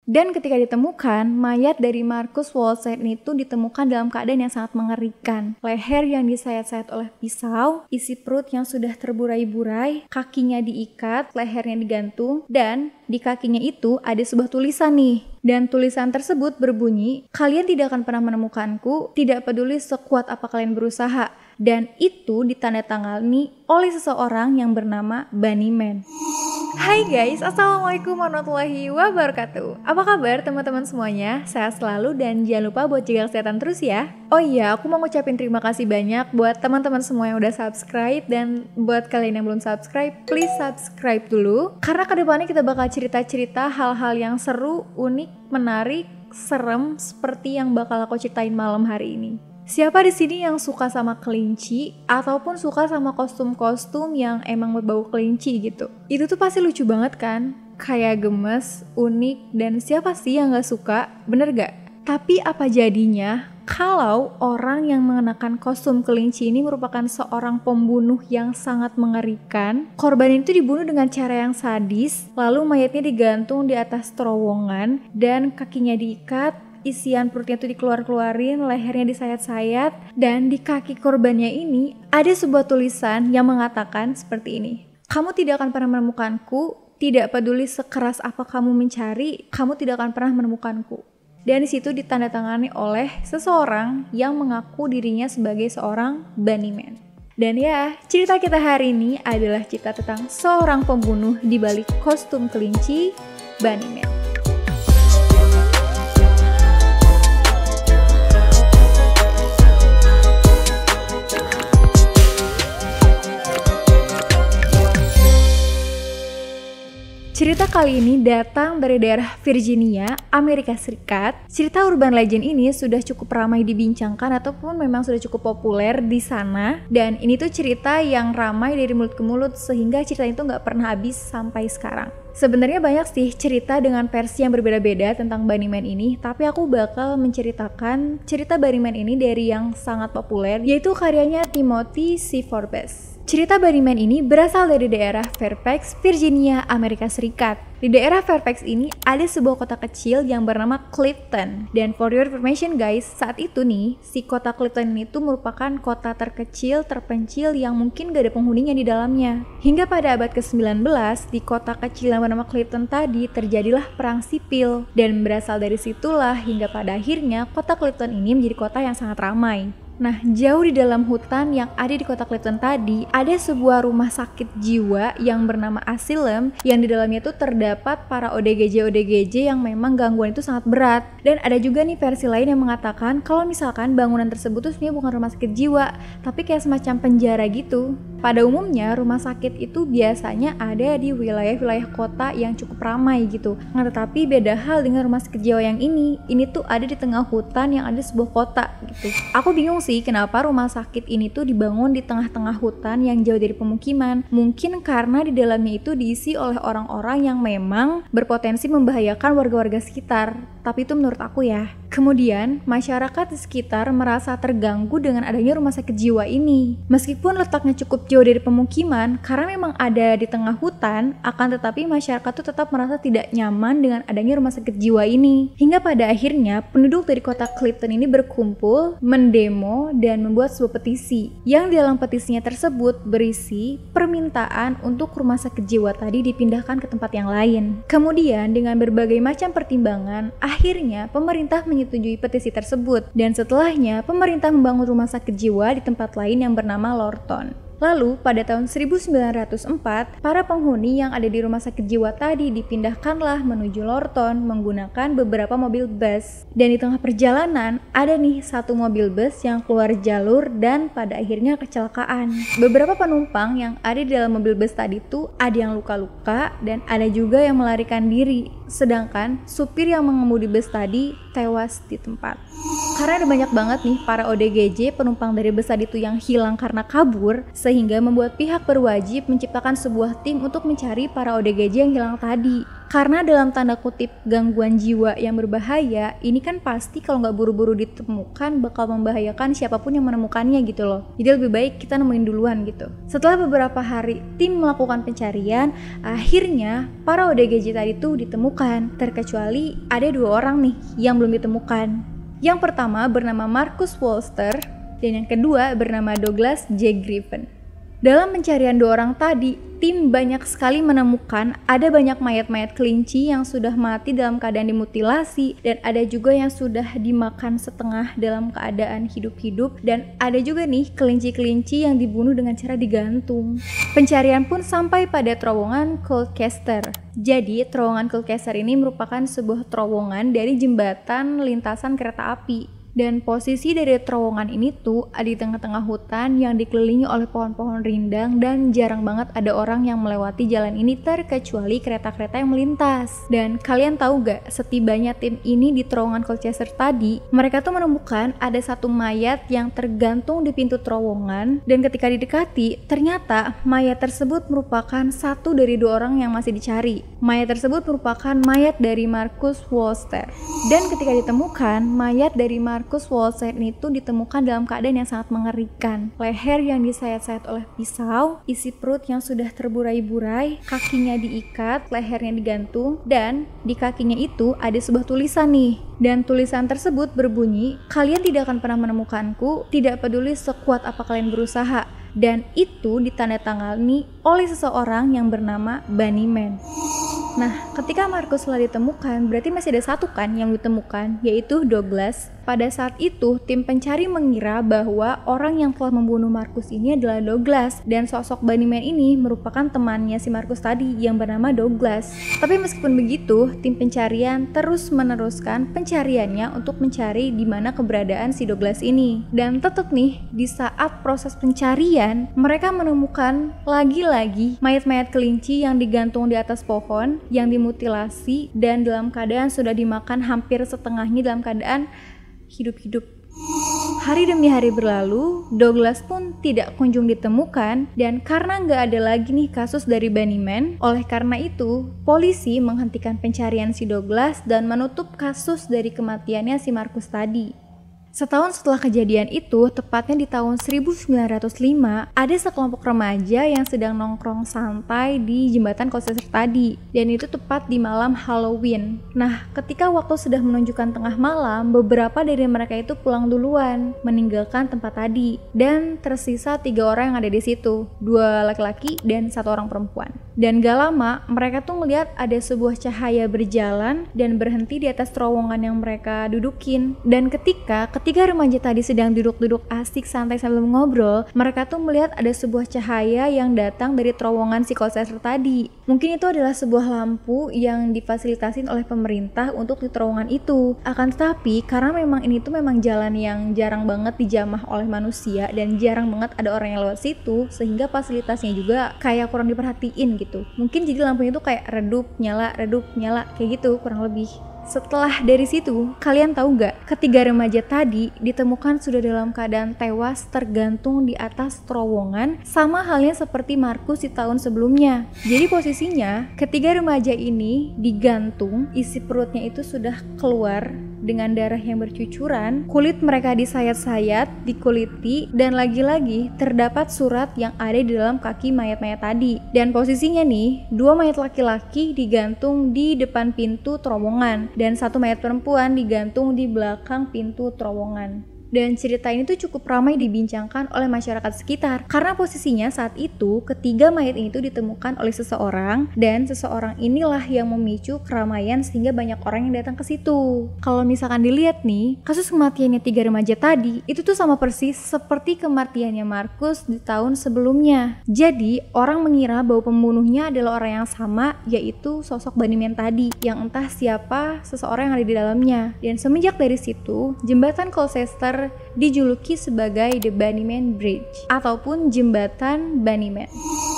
Dan ketika ditemukan, mayat dari Marcus Wolcott itu ditemukan dalam keadaan yang sangat mengerikan. Leher yang disayat-sayat oleh pisau, isi perut yang sudah terburai-burai, kakinya diikat, lehernya digantung, dan di kakinya itu ada sebuah tulisan nih. Dan tulisan tersebut berbunyi, "Kalian tidak akan pernah menemukanku, tidak peduli sekuat apa kalian berusaha." Dan itu ditandatangani oleh seseorang yang bernama Bunnyman. Hai guys, assalamualaikum warahmatullahi wabarakatuh. Apa kabar teman-teman semuanya? Sehat selalu dan jangan lupa buat jaga kesehatan terus ya. Oh iya, aku mau ngucapin terima kasih banyak buat teman-teman semua yang udah subscribe. Dan buat kalian yang belum subscribe, please subscribe dulu. Karena kedepannya kita bakal cerita-cerita hal-hal yang seru, unik, menarik, serem seperti yang bakal aku ceritain malam hari ini. Siapa di sini yang suka sama kelinci ataupun suka sama kostum-kostum yang emang berbau kelinci gitu? Itu tuh pasti lucu banget kan? Kayak gemes, unik, dan siapa sih yang gak suka? Bener gak? Tapi apa jadinya kalau orang yang mengenakan kostum kelinci ini merupakan seorang pembunuh yang sangat mengerikan? Korban itu dibunuh dengan cara yang sadis, lalu mayatnya digantung di atas terowongan dan kakinya diikat, isian perutnya itu dikeluarin, lehernya disayat-sayat, dan di kaki korbannya ini ada sebuah tulisan yang mengatakan seperti ini. "Kamu tidak akan pernah menemukanku, tidak peduli sekeras apa kamu mencari, kamu tidak akan pernah menemukanku." Dan di situ ditandatangani oleh seseorang yang mengaku dirinya sebagai seorang Bunnyman. Dan ya, cerita kita hari ini adalah cerita tentang seorang pembunuh di balik kostum kelinci, Bunnyman. Cerita kali ini datang dari daerah Virginia, Amerika Serikat. Cerita urban legend ini sudah cukup ramai dibincangkan ataupun memang sudah cukup populer di sana. Dan ini tuh cerita yang ramai dari mulut ke mulut sehingga cerita itu nggak pernah habis sampai sekarang. Sebenarnya banyak sih cerita dengan versi yang berbeda-beda tentang Bunnyman ini, tapi aku bakal menceritakan cerita Bunnyman ini dari yang sangat populer, yaitu karyanya Timothy C. Forbes. Cerita Bunnyman ini berasal dari daerah Fairfax, Virginia, Amerika Serikat. Di daerah Fairfax ini ada sebuah kota kecil yang bernama Clifton. Dan for your information guys, saat itu nih, si kota Clifton itu merupakan kota terkecil, terpencil yang mungkin gak ada penghuninya di dalamnya. Hingga pada abad ke-19, di kota kecil yang bernama Clifton tadi terjadilah perang sipil. Dan berasal dari situlah hingga pada akhirnya kota Clifton ini menjadi kota yang sangat ramai. Nah, jauh di dalam hutan yang ada di kota Clifton tadi, ada sebuah rumah sakit jiwa yang bernama Asylum, yang di dalamnya itu terdapat para ODGJ yang memang gangguan itu sangat berat. Dan ada juga nih versi lain yang mengatakan kalau misalkan bangunan tersebut tuh sebenarnya bukan rumah sakit jiwa, tapi kayak semacam penjara gitu. Pada umumnya rumah sakit itu biasanya ada di wilayah-wilayah kota yang cukup ramai gitu. Nah, tetapi beda hal dengan rumah sakit jiwa yang ini tuh ada di tengah hutan yang ada sebuah kota gitu. Aku bingung sih kenapa rumah sakit ini tuh dibangun di tengah-tengah hutan yang jauh dari pemukiman. Mungkin karena di dalamnya itu diisi oleh orang-orang yang memang berpotensi membahayakan warga-warga sekitar. Tapi itu menurut aku ya. Kemudian, masyarakat di sekitar merasa terganggu dengan adanya rumah sakit jiwa ini. Meskipun letaknya cukup jauh dari pemukiman, karena memang ada di tengah hutan, akan tetapi masyarakat tuh tetap merasa tidak nyaman dengan adanya rumah sakit jiwa ini. Hingga pada akhirnya, penduduk dari kota Clifton ini berkumpul, mendemo, dan membuat sebuah petisi. Yang di dalam petisinya tersebut berisi permintaan untuk rumah sakit jiwa tadi dipindahkan ke tempat yang lain. Kemudian, dengan berbagai macam pertimbangan, akhirnya pemerintah menyetujui petisi tersebut. Dan setelahnya, pemerintah membangun rumah sakit jiwa di tempat lain yang bernama Lorton. Lalu, pada tahun 1904, para penghuni yang ada di rumah sakit jiwa tadi dipindahkanlah menuju Lorton menggunakan beberapa mobil bus. Dan di tengah perjalanan, ada nih satu mobil bus yang keluar jalur dan pada akhirnya kecelakaan. Beberapa penumpang yang ada di dalam mobil bus tadi tuh ada yang luka-luka dan ada juga yang melarikan diri. Sedangkan supir yang mengemudi bus tadi tewas di tempat. Karena ada banyak banget nih para ODGJ penumpang dari bus tadi itu yang hilang karena kabur, sehingga membuat pihak berwajib menciptakan sebuah tim untuk mencari para ODGJ yang hilang tadi. Karena dalam tanda kutip gangguan jiwa yang berbahaya, ini kan pasti kalau nggak buru-buru ditemukan bakal membahayakan siapapun yang menemukannya gitu loh. Jadi lebih baik kita nemuin duluan gitu. Setelah beberapa hari tim melakukan pencarian, akhirnya para ODGJ tadi tuh ditemukan. Terkecuali ada 2 orang nih yang belum ditemukan. Yang pertama bernama Marcus Wolster dan yang kedua bernama Douglas J. Griffin. Dalam pencarian 2 orang tadi, tim banyak sekali menemukan ada banyak mayat-mayat kelinci yang sudah mati dalam keadaan dimutilasi, dan ada juga yang sudah dimakan setengah dalam keadaan hidup-hidup, dan ada juga nih kelinci-kelinci yang dibunuh dengan cara digantung. Pencarian pun sampai pada terowongan Coldcaster. Jadi terowongan Coldcaster ini merupakan sebuah terowongan dari jembatan lintasan kereta api. Dan posisi dari terowongan ini tuh ada di tengah-tengah hutan yang dikelilingi oleh pohon-pohon rindang dan jarang banget ada orang yang melewati jalan ini terkecuali kereta-kereta yang melintas. Dan kalian tahu gak, setibanya tim ini di terowongan Colchester tadi, mereka tuh menemukan ada satu mayat yang tergantung di pintu terowongan, dan ketika didekati, ternyata mayat tersebut merupakan satu dari 2 orang yang masih dicari. Mayat tersebut merupakan mayat dari Marcus Wolster. Dan ketika ditemukan, mayat dari Marcus Wolster itu ditemukan dalam keadaan yang sangat mengerikan. Leher yang disayat-sayat oleh pisau, isi perut yang sudah terburai-burai, kakinya diikat, lehernya digantung, dan di kakinya itu ada sebuah tulisan nih. Dan tulisan tersebut berbunyi, "Kalian tidak akan pernah menemukanku, tidak peduli sekuat apa kalian berusaha." Dan itu ditandatangani oleh seseorang yang bernama Bunnyman. Nah, ketika Marcus telah ditemukan, berarti masih ada satu kan yang ditemukan, yaitu Douglas. Pada saat itu, tim pencari mengira bahwa orang yang telah membunuh Marcus ini adalah Douglas, dan sosok Bunnyman ini merupakan temannya si Marcus tadi yang bernama Douglas. Tapi meskipun begitu, tim pencarian terus meneruskan pencariannya untuk mencari di mana keberadaan si Douglas ini. Dan tetap nih, di saat proses pencarian, mereka menemukan lagi-lagi mayat-mayat kelinci yang digantung di atas pohon, yang dimutilasi, dan dalam keadaan sudah dimakan hampir setengahnya dalam keadaan hidup-hidup. Hari demi hari berlalu, Douglas pun tidak kunjung ditemukan, dan karena nggak ada lagi nih kasus dari Bunnyman, oleh karena itu, polisi menghentikan pencarian si Douglas dan menutup kasus dari kematiannya si Marcus tadi. Setahun setelah kejadian itu, tepatnya di tahun 1905, ada sekelompok remaja yang sedang nongkrong santai di jembatan Colchester tadi, dan itu tepat di malam Halloween. Nah, ketika waktu sudah menunjukkan tengah malam, beberapa dari mereka itu pulang duluan, meninggalkan tempat tadi, dan tersisa 3 orang yang ada di situ, 2 laki-laki dan 1 orang perempuan. Dan gak lama, mereka tuh ngeliat ada sebuah cahaya berjalan dan berhenti di atas terowongan yang mereka dudukin. Dan ketika remaja tadi sedang duduk-duduk asik santai sambil ngobrol, mereka tuh melihat ada sebuah cahaya yang datang dari terowongan si Colchester tadi. Mungkin itu adalah sebuah lampu yang difasilitasin oleh pemerintah untuk di terowongan itu. Akan tetapi, karena memang ini tuh memang jalan yang jarang banget dijamah oleh manusia dan jarang banget ada orang yang lewat situ, sehingga fasilitasnya juga kayak kurang diperhatiin gitu. Mungkin jadi lampunya tuh kayak redup, nyala, kayak gitu kurang lebih. Setelah dari situ, kalian tahu gak, ketiga remaja tadi ditemukan sudah dalam keadaan tewas tergantung di atas terowongan, sama halnya seperti Marcus di tahun sebelumnya. Jadi posisinya, ketiga remaja ini digantung, isi perutnya itu sudah keluar dengan darah yang bercucuran, kulit mereka disayat-sayat, dikuliti, dan lagi-lagi terdapat surat yang ada di dalam kaki mayat-mayat tadi. Dan posisinya nih, 2 mayat laki-laki digantung di depan pintu terowongan, dan 1 mayat perempuan digantung di belakang pintu terowongan. Dan cerita ini tuh cukup ramai dibincangkan oleh masyarakat sekitar karena posisinya saat itu ketiga mayat ini tuh ditemukan oleh seseorang, dan seseorang inilah yang memicu keramaian sehingga banyak orang yang datang ke situ. Kalau misalkan dilihat nih, kasus kematiannya 3 remaja tadi itu tuh sama persis seperti kematiannya Marcus di tahun sebelumnya. Jadi orang mengira bahwa pembunuhnya adalah orang yang sama, yaitu sosok Bunnyman tadi, yang entah siapa seseorang yang ada di dalamnya. Dan semenjak dari situ, jembatan Colchester Potter dijuluki sebagai The Bunnyman Bridge ataupun jembatan Bunnyman.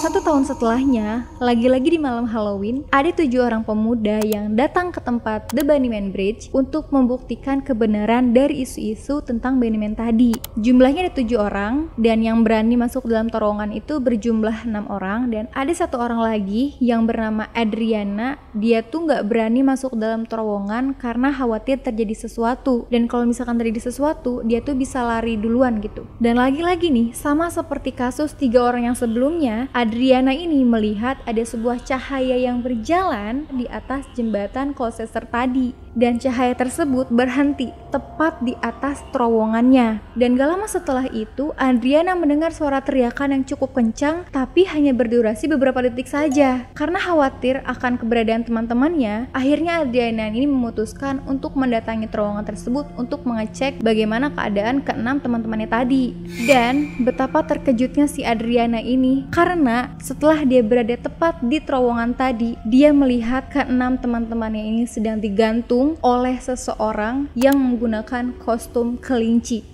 1 tahun setelahnya, lagi-lagi di malam Halloween, ada 7 orang pemuda yang datang ke tempat The Bunnyman Bridge untuk membuktikan kebenaran dari isu-isu tentang Bunnyman tadi. Jumlahnya ada 7 orang, dan yang berani masuk dalam terowongan itu berjumlah 6 orang, dan ada 1 orang lagi yang bernama Adriana. Dia tuh nggak berani masuk dalam terowongan karena khawatir terjadi sesuatu, dan kalau misalkan terjadi sesuatu, dia tuh bisa lari duluan gitu. Dan lagi-lagi nih, sama seperti kasus 3 orang yang sebelumnya, Adriana ini melihat ada sebuah cahaya yang berjalan di atas jembatan Colchester tadi, dan cahaya tersebut berhenti tepat di atas terowongannya. Dan gak lama setelah itu, Adriana mendengar suara teriakan yang cukup kencang, tapi hanya berdurasi beberapa detik saja. Karena khawatir akan keberadaan teman-temannya, akhirnya Adriana ini memutuskan untuk mendatangi terowongan tersebut untuk mengecek bagaimana keadaan ke-6 teman-temannya tadi. Dan betapa terkejutnya si Adriana ini, karena setelah dia berada tepat di terowongan tadi, dia melihat ke-6 teman-temannya ini sedang digantung oleh seseorang yang menggunakan kostum kelinci.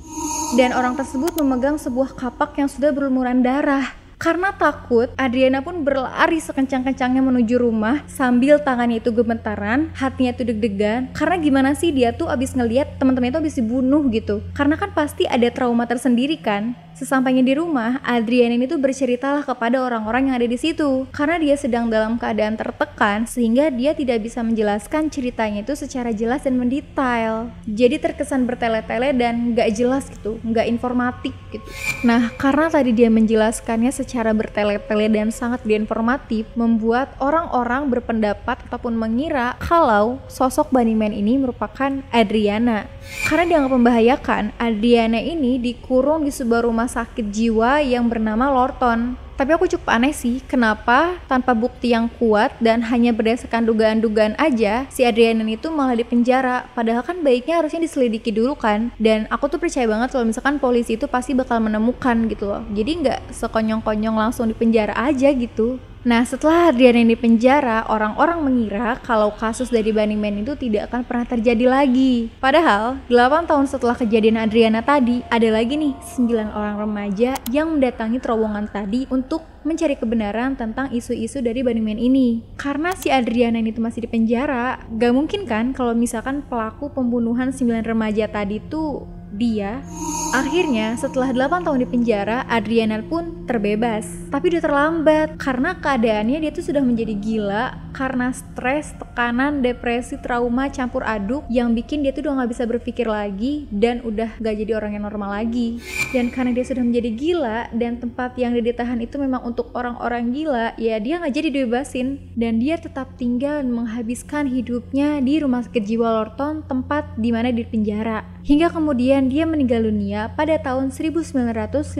Dan orang tersebut memegang sebuah kapak yang sudah berlumuran darah. Karena takut, Adriana pun berlari sekencang-kencangnya menuju rumah sambil tangannya itu gemetaran, hatinya itu deg-degan. Karena gimana sih, dia tuh abis ngeliat teman-temannya itu abis dibunuh gitu. Karena kan pasti ada trauma tersendiri kan. Sesampainya di rumah, Adriana ini tuh berceritalah kepada orang-orang yang ada di situ. Karena dia sedang dalam keadaan tertekan, sehingga dia tidak bisa menjelaskan ceritanya itu secara jelas dan mendetail. Jadi terkesan bertele-tele dan gak jelas gitu, gak informatif gitu. Nah, karena tadi dia menjelaskannya secara bertele-tele dan sangat informatif, membuat orang-orang berpendapat ataupun mengira kalau sosok Bunnyman ini merupakan Adriana. Karena dianggap membahayakan, Adriana ini dikurung di sebuah rumah sakit jiwa yang bernama Lorton. Tapi aku cukup aneh sih, kenapa tanpa bukti yang kuat dan hanya berdasarkan dugaan-dugaan aja, si Adriana itu malah dipenjara. Padahal kan baiknya harusnya diselidiki dulu kan. Dan aku tuh percaya banget kalau misalkan polisi itu pasti bakal menemukan gitu loh. Jadi nggak sekonyong-konyong langsung dipenjara aja gitu. Nah, setelah Adriana ini penjara, orang-orang mengira kalau kasus dari Bunnyman itu tidak akan pernah terjadi lagi. Padahal, 8 tahun setelah kejadian Adriana tadi, ada lagi nih 9 orang remaja yang mendatangi terowongan tadi untuk mencari kebenaran tentang isu-isu dari Bunnyman ini. Karena si Adriana ini tuh masih di penjara, gak mungkin kan kalau misalkan pelaku pembunuhan 9 remaja tadi tuh dia. Akhirnya setelah 8 tahun di penjara, Adriana pun terbebas. Tapi udah terlambat karena keadaannya dia tuh sudah menjadi gila karena stres, tekanan, depresi, trauma campur aduk yang bikin dia tuh udah gak bisa berpikir lagi dan udah gak jadi orang yang normal lagi. Dan karena dia sudah menjadi gila dan tempat yang dia ditahan itu memang untuk orang-orang gila, ya dia gak jadi dibebasin dan dia tetap tinggal dan menghabiskan hidupnya di rumah sakit jiwa Lorton, tempat dimana dia penjara. Hingga kemudian dia meninggal dunia pada tahun 1953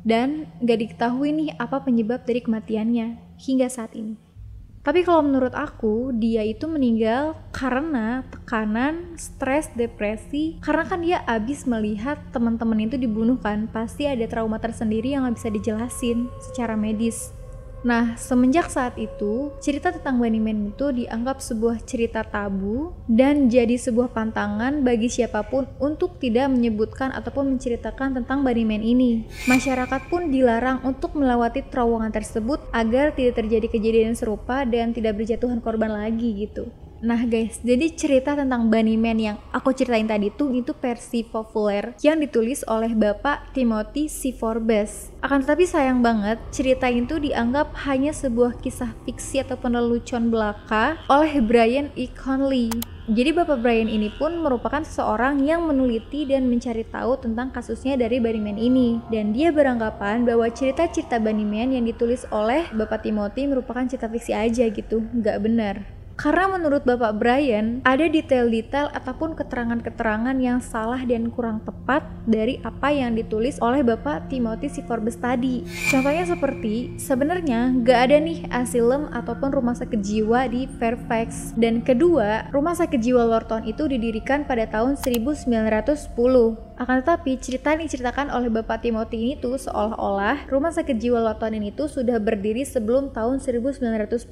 dan gak diketahui nih apa penyebab dari kematiannya hingga saat ini. Tapi kalau menurut aku, dia itu meninggal karena tekanan, stres, depresi. Karena kan dia abis melihat teman-teman itu dibunuh kan, pasti ada trauma tersendiri yang gak bisa dijelasin secara medis. Nah, semenjak saat itu, cerita tentang Bunnyman itu dianggap sebuah cerita tabu dan jadi sebuah pantangan bagi siapapun untuk tidak menyebutkan ataupun menceritakan tentang Bunnyman ini. Masyarakat pun dilarang untuk melewati terowongan tersebut agar tidak terjadi kejadian serupa dan tidak berjatuhan korban lagi gitu. Nah guys, jadi cerita tentang Bunnyman yang aku ceritain tadi tuh itu versi populer yang ditulis oleh Bapak Timothy C. Forbes. Akan tetapi sayang banget, cerita itu dianggap hanya sebuah kisah fiksi ataupun lelucon belaka oleh Brian E. Conley. Jadi Bapak Brian ini pun merupakan seseorang yang meneliti dan mencari tahu tentang kasusnya dari Bunnyman ini. Dan dia beranggapan bahwa cerita-cerita Bunnyman yang ditulis oleh Bapak Timothy merupakan cerita fiksi aja gitu, nggak benar. Karena menurut Bapak Brian, ada detail-detail ataupun keterangan-keterangan yang salah dan kurang tepat dari apa yang ditulis oleh Bapak Timothy C. Forbes tadi. Contohnya seperti, sebenarnya gak ada nih asylum ataupun rumah sakit jiwa di Fairfax. Dan kedua, rumah sakit jiwa Lorton itu didirikan pada tahun 1910. Akan tetapi, cerita yang diceritakan oleh Bapak Timothy ini tuh seolah-olah rumah sakit jiwa Lorton ini tuh sudah berdiri sebelum tahun 1910.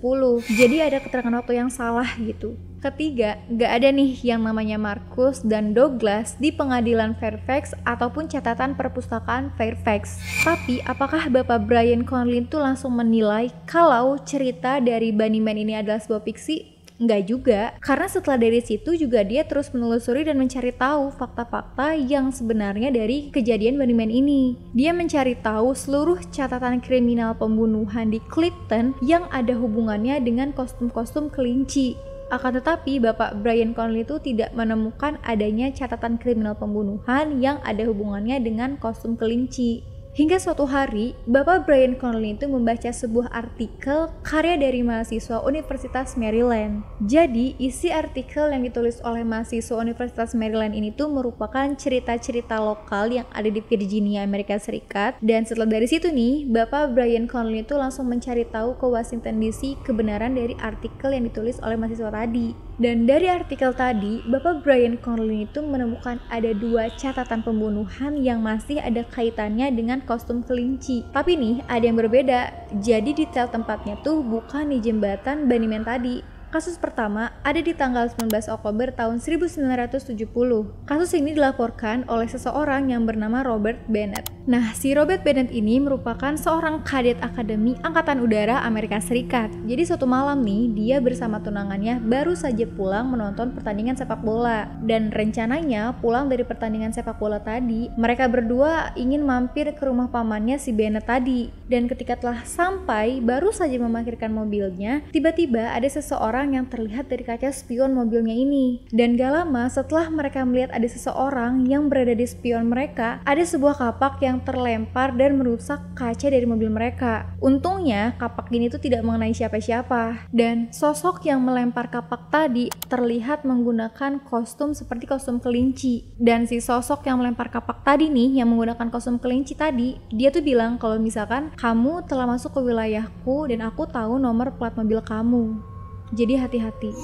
Jadi ada keterangan waktu yang salah gitu. Ketiga, gak ada nih yang namanya Marcus dan Douglas di pengadilan Fairfax ataupun catatan perpustakaan Fairfax. Tapi apakah Bapak Brian Conlin tuh langsung menilai kalau cerita dari Bunnyman ini adalah sebuah fiksi? Enggak juga, karena setelah dari situ juga dia terus menelusuri dan mencari tahu fakta-fakta yang sebenarnya dari kejadian Bunnyman ini. Dia mencari tahu seluruh catatan kriminal pembunuhan di Clifton yang ada hubungannya dengan kostum-kostum kelinci. Akan tetapi Bapak Brian Conlin itu tidak menemukan adanya catatan kriminal pembunuhan yang ada hubungannya dengan kostum kelinci. Hingga suatu hari, Bapak Brian Conlin itu membaca sebuah artikel karya dari mahasiswa Universitas Maryland. Jadi, isi artikel yang ditulis oleh mahasiswa Universitas Maryland ini tuh merupakan cerita-cerita lokal yang ada di Virginia, Amerika Serikat. Dan setelah dari situ nih, Bapak Brian Conlin itu langsung mencari tahu ke Washington DC kebenaran dari artikel yang ditulis oleh mahasiswa tadi. Dan dari artikel tadi, Bapak Brian Conlin itu menemukan ada 2 catatan pembunuhan yang masih ada kaitannya dengan kostum kelinci. Tapi nih, ada yang berbeda. Jadi detail tempatnya tuh bukan di jembatan Bunnyman tadi. Kasus pertama ada di tanggal 19 Oktober tahun 1970. Kasus ini dilaporkan oleh seseorang yang bernama Robert Bennett. Nah, si Robert Bennett ini merupakan seorang kadet Akademi Angkatan Udara Amerika Serikat. Jadi suatu malam nih, dia bersama tunangannya baru saja pulang menonton pertandingan sepak bola. Dan rencananya pulang dari pertandingan sepak bola tadi, mereka berdua ingin mampir ke rumah pamannya si Bennett tadi. Dan ketika telah sampai, baru saja memarkirkan mobilnya, tiba-tiba ada seseorang yang terlihat dari kaca spion mobilnya ini. Dan gak lama setelah mereka melihat ada seseorang yang berada di spion mereka, ada sebuah kapak yang terlempar dan merusak kaca dari mobil mereka. Untungnya kapak ini tuh tidak mengenai siapa-siapa. Dan sosok yang melempar kapak tadi terlihat menggunakan kostum seperti kostum kelinci. Dan si sosok yang melempar kapak tadi nih, yang menggunakan kostum kelinci tadi, dia tuh bilang kalau misalkan kamu telah masuk ke wilayahku dan aku tahu nomor plat mobil kamu. Jadi hati-hati.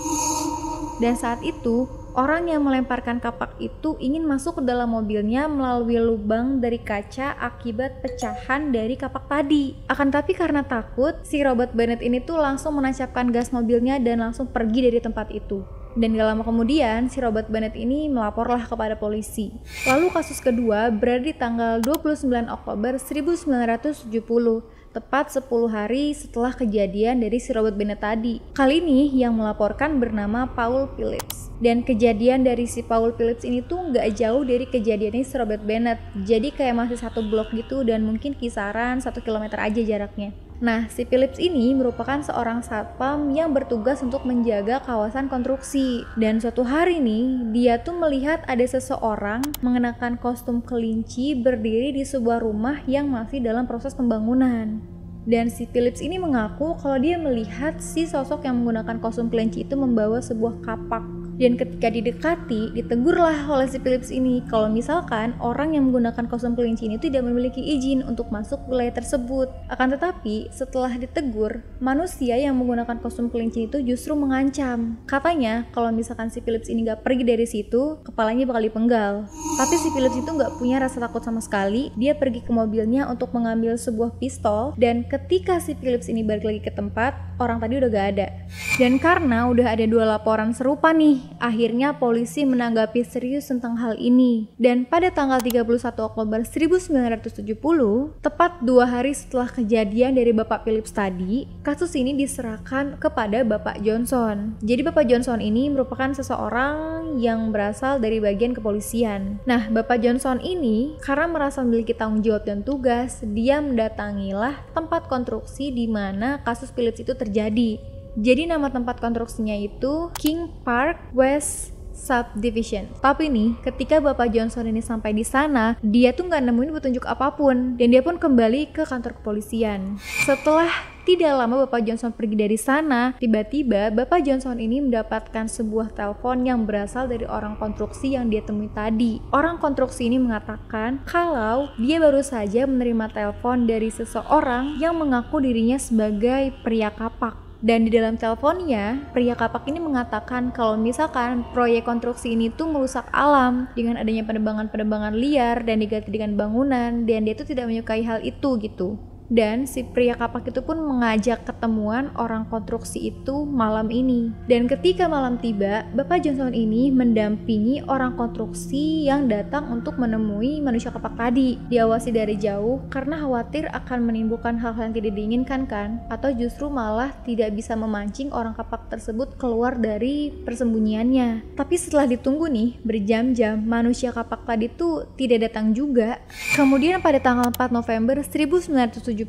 Dan saat itu, orang yang melemparkan kapak itu ingin masuk ke dalam mobilnya melalui lubang dari kaca akibat pecahan dari kapak tadi. Akan tapi karena takut, si Robert Bennett ini tuh langsung menancapkan gas mobilnya dan langsung pergi dari tempat itu. Dan gak lama kemudian, si Robert Bennett ini melaporlah kepada polisi. Lalu kasus kedua berada di tanggal 29 Oktober 1970. Tepat 10 hari setelah kejadian dari si Robert Bennett tadi. Kali ini yang melaporkan bernama Paul Phillips. Dan kejadian dari si Paul Phillips ini tuh gak jauh dari kejadiannya si Robert Bennett. Jadi kayak masih satu blok gitu dan mungkin kisaran 1 kilometer aja jaraknya. Nah, si Phillips ini merupakan seorang satpam yang bertugas untuk menjaga kawasan konstruksi. Dan suatu hari nih, dia tuh melihat ada seseorang mengenakan kostum kelinci berdiri di sebuah rumah yang masih dalam proses pembangunan. Dan si Phillips ini mengaku kalau dia melihat si sosok yang menggunakan kostum kelinci itu membawa sebuah kapak. Dan ketika didekati, ditegurlah oleh si Phillips ini kalau misalkan orang yang menggunakan kostum kelinci ini tidak memiliki izin untuk masuk wilayah tersebut. Akan tetapi, setelah ditegur, manusia yang menggunakan kostum kelinci itu justru mengancam. Katanya, kalau misalkan si Phillips ini gak pergi dari situ, kepalanya bakal dipenggal. Tapi si Phillips itu gak punya rasa takut sama sekali. Dia pergi ke mobilnya untuk mengambil sebuah pistol, dan ketika si Phillips ini balik lagi ke tempat, orang tadi udah gak ada. Dan karena udah ada 2 laporan serupa nih, akhirnya polisi menanggapi serius tentang hal ini. Dan pada tanggal 31 Oktober 1970, tepat 2 hari setelah kejadian dari Bapak Phillips tadi, kasus ini diserahkan kepada Bapak Johnson. Jadi Bapak Johnson ini merupakan seseorang yang berasal dari bagian kepolisian. Nah, Bapak Johnson ini karena merasa memiliki tanggung jawab dan tugas, dia mendatangilah tempat konstruksi di mana kasus Phillips itu terjadi. Jadi nama tempat konstruksinya itu King Park West Subdivision. Tapi nih, ketika Bapak Johnson ini sampai di sana, dia tuh nggak nemuin petunjuk apapun dan dia pun kembali ke kantor kepolisian. Setelah tidak lama Bapak Johnson pergi dari sana, tiba-tiba Bapak Johnson ini mendapatkan sebuah telepon yang berasal dari orang konstruksi yang dia temui tadi. Orang konstruksi ini mengatakan kalau dia baru saja menerima telepon dari seseorang yang mengaku dirinya sebagai pria kapak. Dan di dalam teleponnya, pria kapak ini mengatakan kalau misalkan proyek konstruksi ini tuh merusak alam dengan adanya penebangan-penebangan liar dan diganti dengan bangunan, dan dia tuh tidak menyukai hal itu gitu. dan si pria kapak itu pun mengajak ketemuan orang konstruksi itu malam ini. Dan ketika malam tiba, Bapak Johnson ini mendampingi orang konstruksi yang datang untuk menemui manusia kapak tadi. Diawasi dari jauh karena khawatir akan menimbulkan hal-hal yang tidak diinginkan kan, atau justru malah tidak bisa memancing orang kapak tersebut keluar dari persembunyiannya. Tapi setelah ditunggu nih berjam-jam, manusia kapak tadi tuh tidak datang juga. Kemudian pada tanggal 4 November 1970,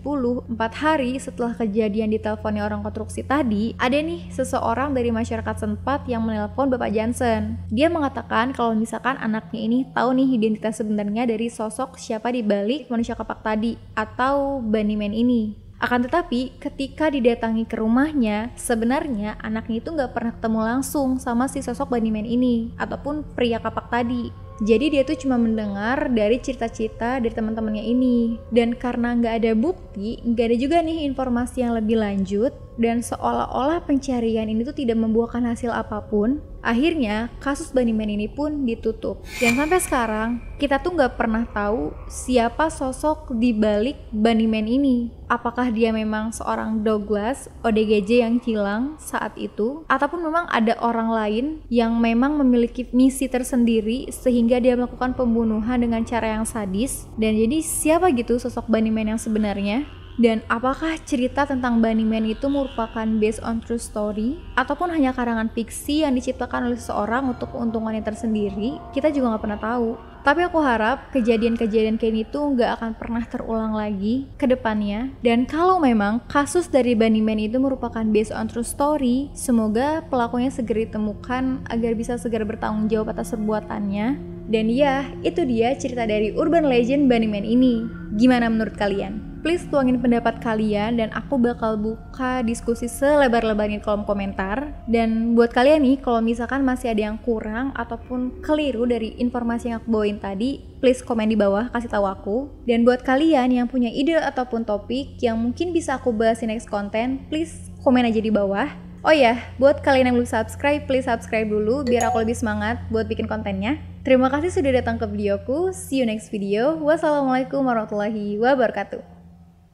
4 hari setelah kejadian diteleponnya orang konstruksi tadi, ada nih seseorang dari masyarakat setempat yang menelpon Bapak Johnson. Dia mengatakan kalau misalkan anaknya ini tahu nih identitas sebenarnya dari sosok siapa di balik manusia kapak tadi atau Bunnyman ini. Akan tetapi ketika didatangi ke rumahnya, sebenarnya anaknya itu nggak pernah ketemu langsung sama si sosok Bunnyman ini ataupun pria kapak tadi. Jadi dia tuh cuma mendengar dari cerita-cerita dari teman-temannya ini. Dan karena nggak ada bukti, nggak ada juga nih informasi yang lebih lanjut, dan seolah-olah pencarian ini tuh tidak membuahkan hasil apapun, akhirnya kasus Bunnyman ini pun ditutup. Dan sampai sekarang kita tuh nggak pernah tahu siapa sosok di balik Bunnyman ini. Apakah dia memang seorang Douglas ODGJ yang hilang saat itu, ataupun memang ada orang lain yang memang memiliki misi tersendiri sehingga dia melakukan pembunuhan dengan cara yang sadis. Dan jadi siapa gitu sosok Bunnyman yang sebenarnya? Dan apakah cerita tentang Bunnyman itu merupakan based on true story ataupun hanya karangan fiksi yang diciptakan oleh seseorang untuk keuntungannya tersendiri? Kita juga nggak pernah tahu. Tapi aku harap kejadian-kejadian kayak ini tuh nggak akan pernah terulang lagi ke depannya. Dan kalau memang kasus dari Bunnyman itu merupakan based on true story, semoga pelakunya segera ditemukan agar bisa segera bertanggung jawab atas perbuatannya. Dan ya, itu dia cerita dari urban legend Bunnyman ini. Gimana menurut kalian? Please tuangin pendapat kalian dan aku bakal buka diskusi selebar-lebarnya di kolom komentar. Dan buat kalian nih, kalau misalkan masih ada yang kurang ataupun keliru dari informasi yang aku bawain tadi, please komen di bawah, kasih tahu aku. Dan buat kalian yang punya ide ataupun topik yang mungkin bisa aku bahas di next content, please komen aja di bawah. Oh ya, buat kalian yang belum subscribe, please subscribe dulu biar aku lebih semangat buat bikin kontennya. Terima kasih sudah datang ke videoku. See you next video. Wassalamualaikum warahmatullahi wabarakatuh.